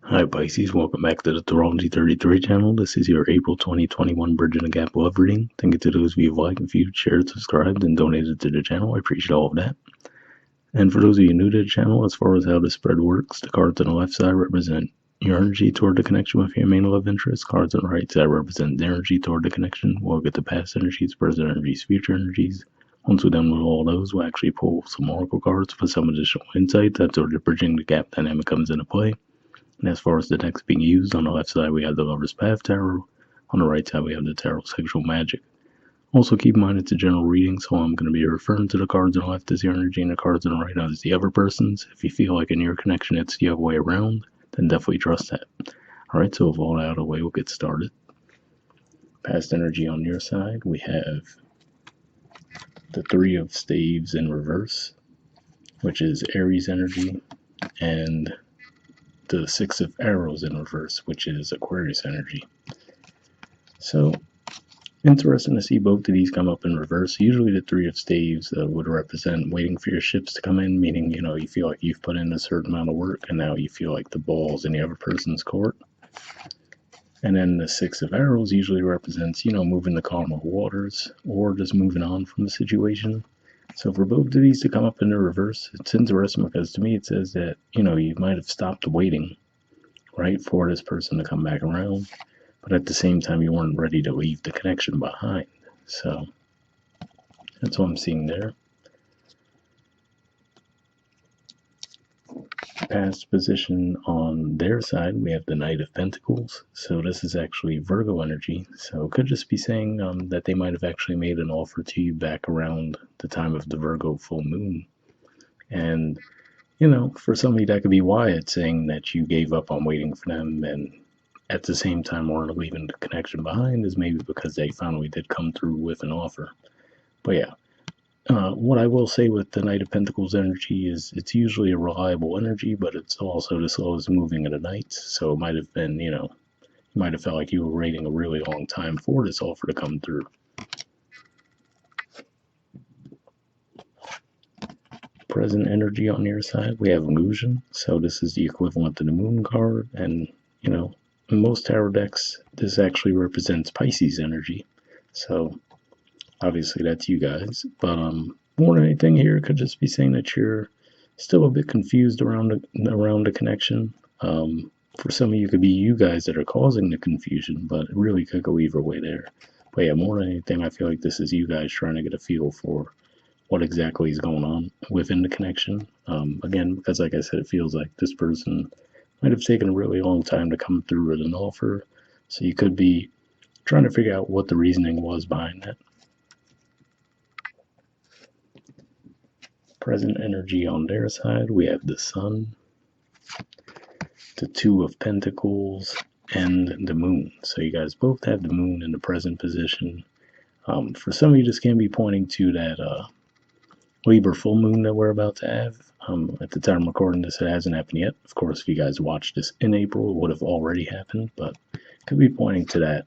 Hi Pisces, welcome back to the Astrology 33 channel. This is your April 2021 Bridging the Gap love reading. Thank you to those of you who have liked, viewed, shared, subscribed, and donated to the channel. I appreciate all of that. And for those of you new to the channel, as far as how the spread works, the cards on the left side represent your energy toward the connection with your main love interest. Cards on the right side represent their energy toward the connection. We'll get the past energies, present energies, future energies. Once we're done with all those, we'll actually pull some oracle cards for some additional insight. That's where the Bridging the Gap dynamic comes into play. And as far as the decks being used, on the left side we have the Lover's Path Tarot. On the right side we have the Tarot Sexual Magic. Also keep in mind it's a general reading, so I'm going to be referring to the cards on the left as your energy and the cards on the right as the other person's. If you feel like in your connection it's the other way around, then definitely trust that. Alright, so with all that out of the way, we'll get started. Past energy on your side, we have the Three of Staves in reverse, which is Aries energy, and the Six of Arrows in reverse, which is Aquarius energy. So, interesting to see both of these come up in reverse. Usually the Three of Staves would represent waiting for your ships to come in, meaning, you feel like you've put in a certain amount of work and now you feel like the ball's in the other person's court. And then the Six of Arrows usually represents, moving the calmer waters or just moving on from the situation. So for both of these to come up in the reverse, it's interesting because to me it says that, you might have stopped waiting, right, for this person to come back around, but at the same time you weren't ready to leave the connection behind. So that's what I'm seeing there. Past position on their side, we have the Knight of Pentacles. So this is actually Virgo energy. So it could just be saying that they might have actually made an offer to you back around the time of the Virgo full moon. And, for some of you that could be why it's saying that you gave up on waiting for them and at the same time weren't leaving the connection behind, is maybe because they finally did come through with an offer. But yeah. What I will say with the Knight of Pentacles energy is it's usually a reliable energy, but it's also the slowest moving of the nights. So it might have been, you might have felt like you were waiting a really long time for this offer to come through. Present energy on your side, we have Illusion. So this is the equivalent to the Moon card. And, in most tarot decks, this actually represents Pisces energy. So obviously that's you guys, but more than anything here, it could just be saying that you're still a bit confused around the connection. For some of you, it could be you guys that are causing the confusion, but it really could go either way there. But yeah, more than anything, I feel like this is you guys trying to get a feel for what exactly is going on within the connection. Again, because like I said, it feels like this person might have taken a really long time to come through with an offer, so you could be trying to figure out what the reasoning was behind that. Present energy on their side, we have the Sun, the Two of Pentacles, and the Moon. So you guys both have the Moon in the present position. For some of you, this can be pointing to that Libra full moon that we're about to have. At the time I'm recording this, it hasn't happened yet. Of course, if you guys watched this in April, it would have already happened, but it could be pointing to that.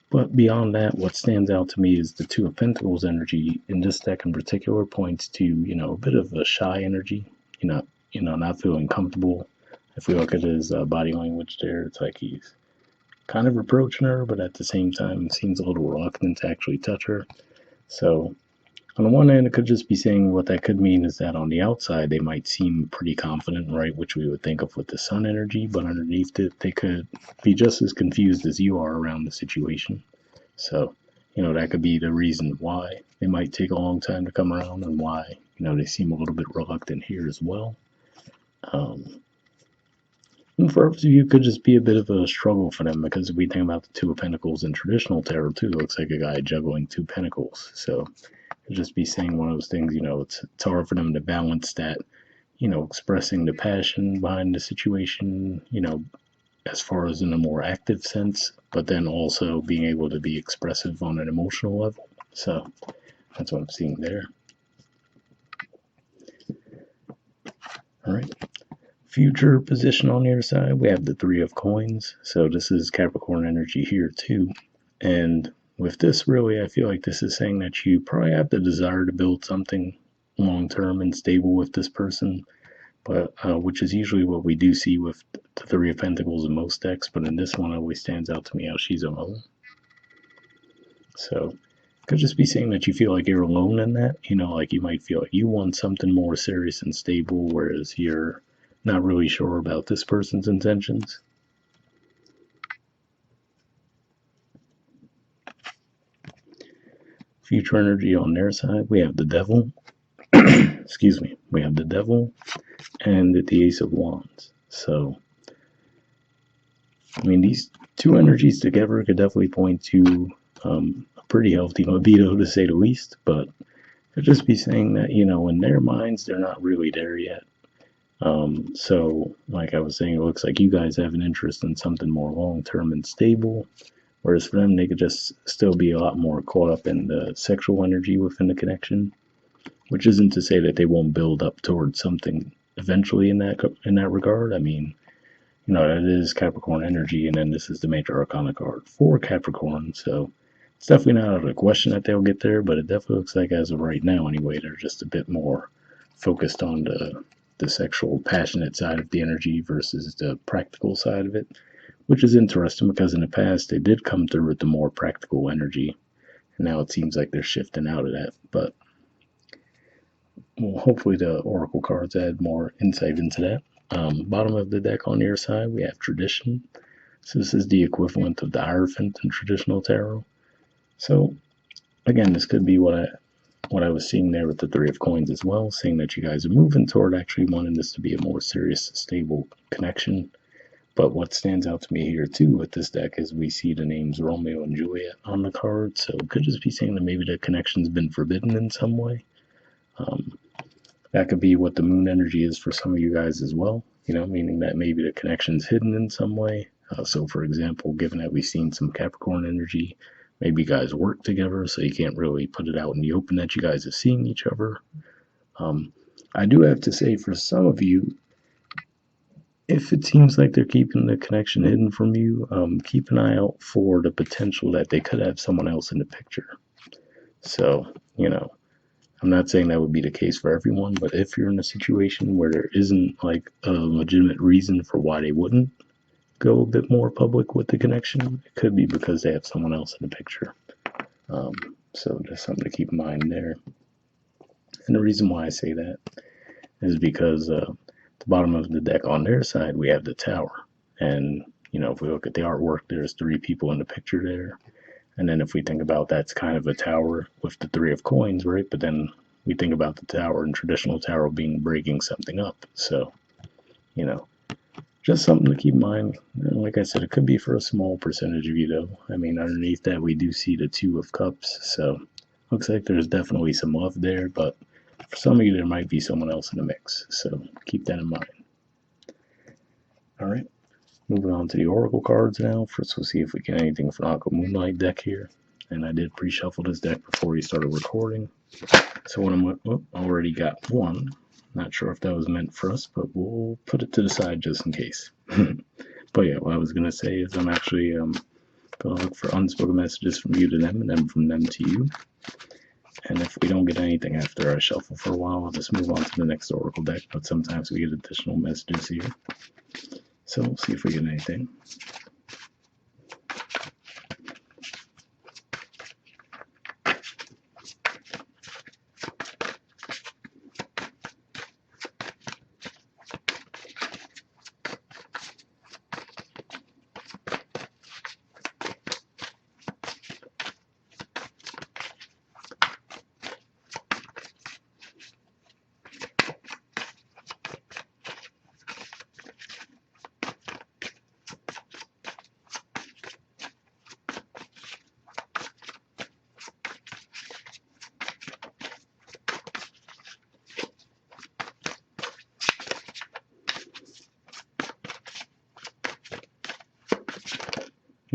But beyond that, what stands out to me is the Two of Pentacles energy in this deck in particular points to, a bit of a shy energy, not feeling comfortable. If we look at his body language there, it's like he's kind of approaching her, but at the same time seems a little reluctant to actually touch her. So on the one hand, it could just be saying what that could mean is that on the outside, they might seem pretty confident, right, which we would think of with the Sun energy, but underneath it, they could be just as confused as you are around the situation. So, that could be the reason why they might take a long time to come around and why, they seem a little bit reluctant here as well. And for others of you, it could just be a bit of a struggle for them because if we think about the Two of Pentacles in traditional tarot too, it looks like a guy juggling two pentacles. So it'd just be saying one of those things, it's hard for them to balance that, expressing the passion behind the situation, as far as in a more active sense, but then also being able to be expressive on an emotional level. So that's what I'm seeing there. All right. Future position on the other side, we have the Three of Coins. So this is Capricorn energy here too. And with this, really, I feel like this is saying that you probably have the desire to build something long-term and stable with this person, but which is usually what we do see with the Three of Pentacles in most decks, but in this one it always stands out to me how she's alone. So could just be saying that you feel like you're alone in that. Like you might feel like you want something more serious and stable, whereas you're not really sure about this person's intentions. Future energy on their side, we have the Devil. Excuse me. We have the Devil and the Ace of Wands. So, these two energies together could definitely point to a pretty healthy libido, to say the least, but could just be saying that, in their minds, they're not really there yet. So, like I was saying, it looks like you guys have an interest in something more long-term and stable, whereas for them, they could just still be a lot more caught up in the sexual energy within the connection, which isn't to say that they won't build up towards something eventually in that regard. That is Capricorn energy, and then this is the major arcana card for Capricorn, so it's definitely not out of the question that they'll get there, but it definitely looks like as of right now anyway, they're just a bit more focused on the sexual, passionate side of the energy versus the practical side of it, which is interesting because in the past they did come through with the more practical energy, and now it seems like they're shifting out of that. But well, hopefully the oracle cards add more insight into that. Bottom of the deck on your side, we have tradition. So this is the equivalent of the Hierophant in traditional tarot. So again, this could be what I was seeing there with the Three of Coins as well, saying that you guys are moving toward actually wanting this to be a more serious, stable connection. But what stands out to me here too with this deck is we see the names Romeo and Juliet on the card, so it could just be saying that maybe the connection's been forbidden in some way. That could be what the moon energy is for some of you guys as well, meaning that maybe the connection's hidden in some way. So for example, given that we've seen some Capricorn energy, maybe you guys work together, so you can't really put it out in the open that you guys have seen each other. I do have to say, for some of you, if it seems like they're keeping the connection hidden from you, keep an eye out for the potential that they could have someone else in the picture. So, I'm not saying that would be the case for everyone, but if you're in a situation where there isn't like a legitimate reason for why they wouldn't go a bit more public with the connection, it could be because they have someone else in the picture. So just something to keep in mind there. And the reason why I say that is because the bottom of the deck on their side, we have the Tower. And, if we look at the artwork, there's 3 people in the picture there. And then if we think about that's kind of a tower with the 3 of coins, right? But then we think about the tower and traditional tower being breaking something up. So, just something to keep in mind. And like I said, it could be for a small percentage of you, though. Underneath that, we do see the 2 of cups. So, looks like there's definitely some love there. But for some of you, there might be someone else in the mix. So, keep that in mind. All right. Moving on to the Oracle cards now. First, we'll see if we get anything from the Aqua Moonlight deck here. And I did pre-shuffle this deck before we started recording. So I already got one. Not sure if that was meant for us, but we'll put it to the side just in case. But yeah, what I was going to say is I'm actually going to look for unspoken messages from you to them and then from them to you. And if we don't get anything after I shuffle for a while, I'll just move on to the next Oracle deck. But sometimes we get additional messages here. So we'll see if we get anything.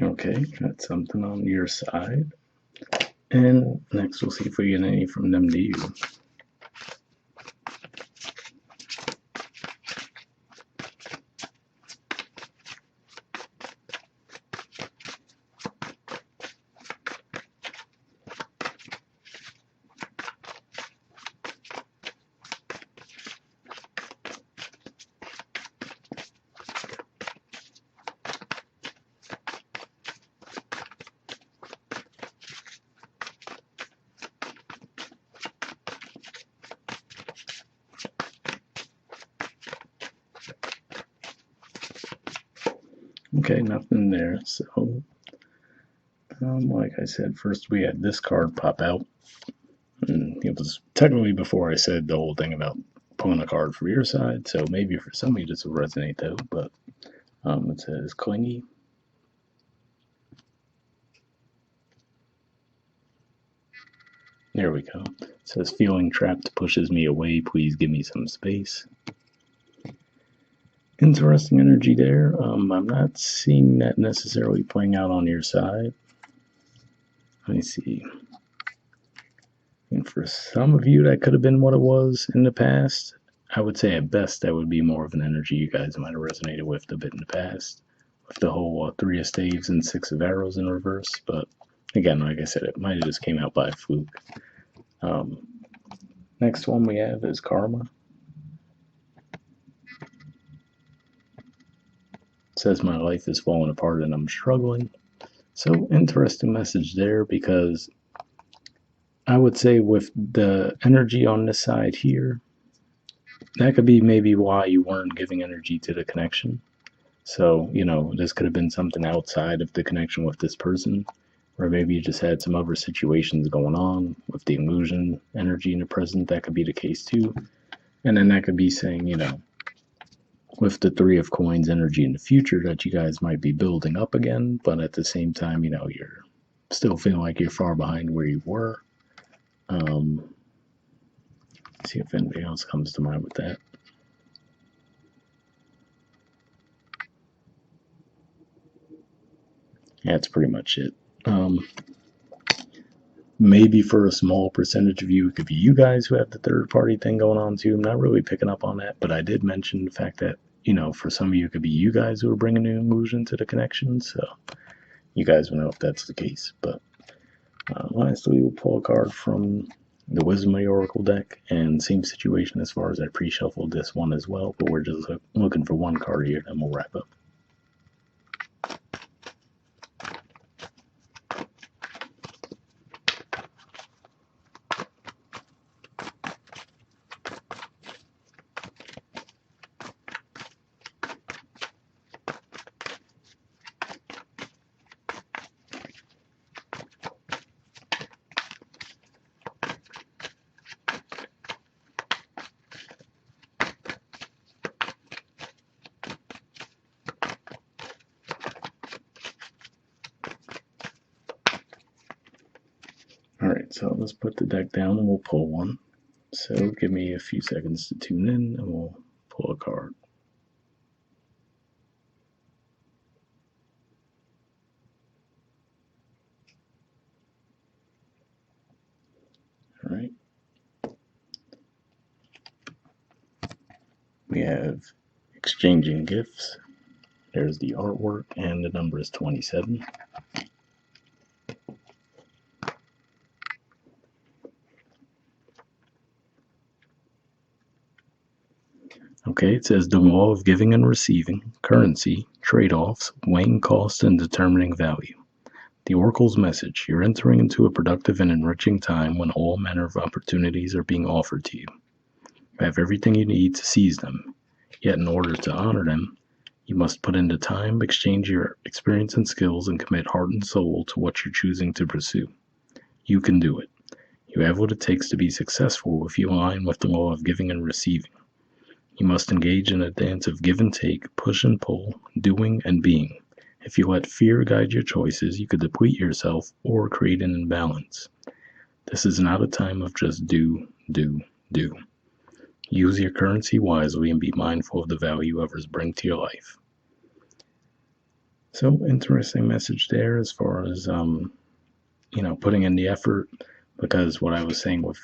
Okay, got something on your side. And next we'll see if we get any from them to you. Okay, nothing there. So, like I said, first we had this card pop out. And it was technically before I said the whole thing about pulling a card from your side, so maybe for some of you this will resonate though. But it says clingy. There we go. It says feeling trapped pushes me away. Please give me some space. Interesting energy there. I'm not seeing that necessarily playing out on your side. Let me see. And for some of you, that could have been what it was in the past. I would say at best that would be more of an energy you guys might have resonated with a bit in the past, with the whole Three of Staves and Six of Arrows in reverse. But again, like I said, it might have just came out by fluke. Next one we have is Karma. It says my life is falling apart and I'm struggling. So interesting message there, because I would say with the energy on this side here, that could be maybe why you weren't giving energy to the connection. So, this could have been something outside of the connection with this person, or maybe you just had some other situations going on with the illusion energy in the present. That could be the case too. And then that could be saying, with the Three of Coins energy in the future, that you guys might be building up again, but at the same time, you're still feeling like you're far behind where you were. See if anything else comes to mind with that. Yeah, that's pretty much it. Maybe for a small percentage of you, it could be you guys who have the third party thing going on too. I'm not really picking up on that, but I did mention the fact that, for some of you, it could be you guys who are bringing an illusion to the connection. So you guys will know if that's the case. But lastly, we'll pull a card from the Wisdom of the Oracle deck, and same situation as far as I pre-shuffled this one as well, but we're just looking for one card here, and we'll wrap up. Alright, so let's put the deck down and we'll pull one. So give me a few seconds to tune in and we'll pull a card. Alright. We have exchanging gifts. There's the artwork, and the number is 27. Okay, it says the law of giving and receiving, currency, trade-offs, weighing costs, and determining value. The Oracle's message: you're entering into a productive and enriching time when all manner of opportunities are being offered to you. You have everything you need to seize them, yet in order to honor them, you must put in the time, exchange your experience and skills, and commit heart and soul to what you're choosing to pursue. You can do it. You have what it takes to be successful if you align with the law of giving and receiving. You must engage in a dance of give and take, push and pull, doing and being. If you let fear guide your choices, you could deplete yourself or create an imbalance. This is not a time of just do, do, do. Use your currency wisely and be mindful of the value others bring to your life. So, interesting message there as far as, putting in the effort, because what I was saying with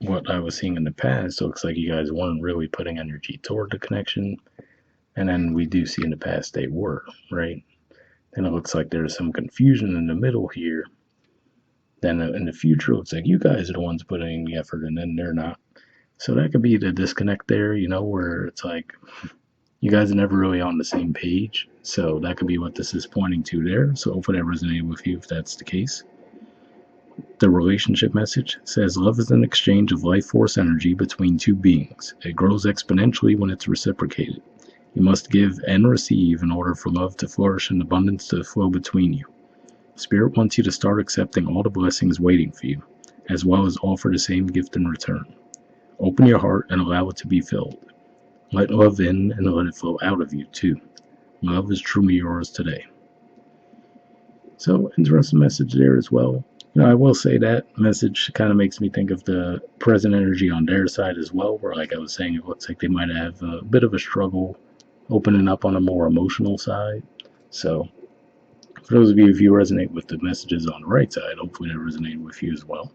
what I was seeing in the past, looks like you guys weren't really putting energy toward the connection, and then we do see in the past they were, right? And it looks like there's some confusion in the middle here. Then in the future, it looks like you guys are the ones putting in the effort, and then they're not. So that could be the disconnect there, where it's like you guys are never really on the same page. So that could be what this is pointing to there. So hopefully that resonated with you if that's the case. The relationship message says love is an exchange of life force energy between two beings. It grows exponentially when it's reciprocated. You must give and receive in order for love to flourish and abundance to flow between you. Spirit wants you to start accepting all the blessings waiting for you, as well as offer the same gift in return. Open your heart and allow it to be filled. Let love in and let it flow out of you, too. Love is truly yours today. So, interesting message there as well. I will say that message kind of makes me think of the present energy on their side as well, where, like I was saying, it looks like they might have a bit of a struggle opening up on a more emotional side. So, for those of you, if you resonate with the messages on the right side, hopefully they resonate with you as well.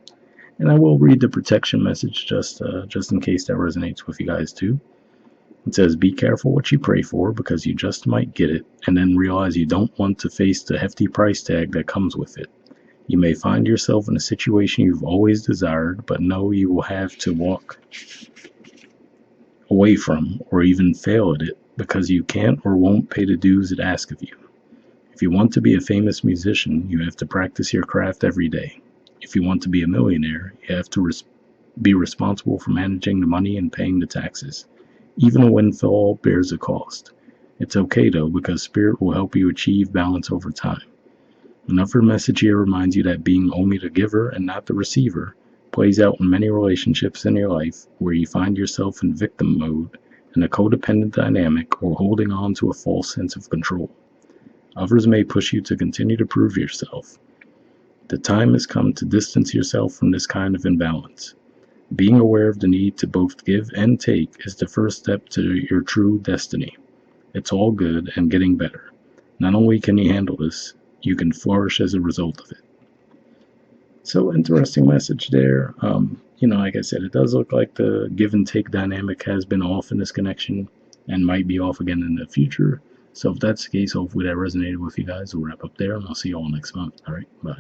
And I will read the protection message just in case that resonates with you guys too. It says, be careful what you pray for because you just might get it and then realize you don't want to face the hefty price tag that comes with it. You may find yourself in a situation you've always desired, but know you will have to walk away from or even fail at it because you can't or won't pay the dues it asks of you. If you want to be a famous musician, you have to practice your craft every day. If you want to be a millionaire, you have to be responsible for managing the money and paying the taxes. Even a windfall bears a cost. It's okay though, because Spirit will help you achieve balance over time. Another message here reminds you that being only the giver and not the receiver plays out in many relationships in your life where you find yourself in victim mode, in a codependent dynamic, or holding on to a false sense of control. Others may push you to continue to prove yourself. The time has come to distance yourself from this kind of imbalance. Being aware of the need to both give and take is the first step to your true destiny. It's all good and getting better. Not only can you handle this, you can flourish as a result of it. So, interesting message there. Like I said, it does look like the give and take dynamic has been off in this connection and might be off again in the future. So, if that's the case, hopefully that resonated with you guys. We'll wrap up there and I'll see you all next month. All right, bye.